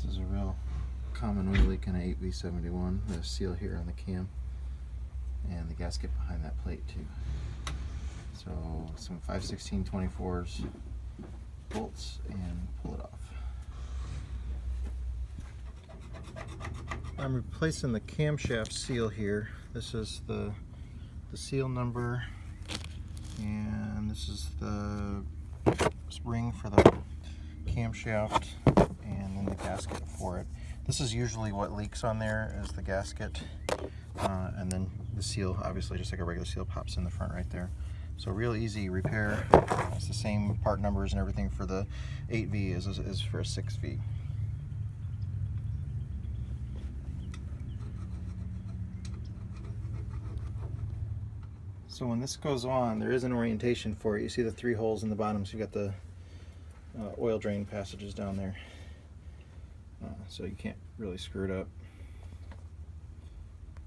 This is a real common oil leak in an 8V71. The seal here on the cam and the gasket behind that plate too. So some 5/16/24s bolts and pull it off. I'm replacing the camshaft seal here. This is the seal number, and this is the spring for the camshaft, and then the gasket for it. This is usually what leaks on there, is the gasket, and then the seal, obviously just like a regular seal, pops in the front right there. So real easy repair. It's the same part numbers and everything for the 8V as for a 6V. So when this goes on, there is an orientation for it. You see the 3 holes in the bottom, so you got the oil drain passages down there. So you can't really screw it up.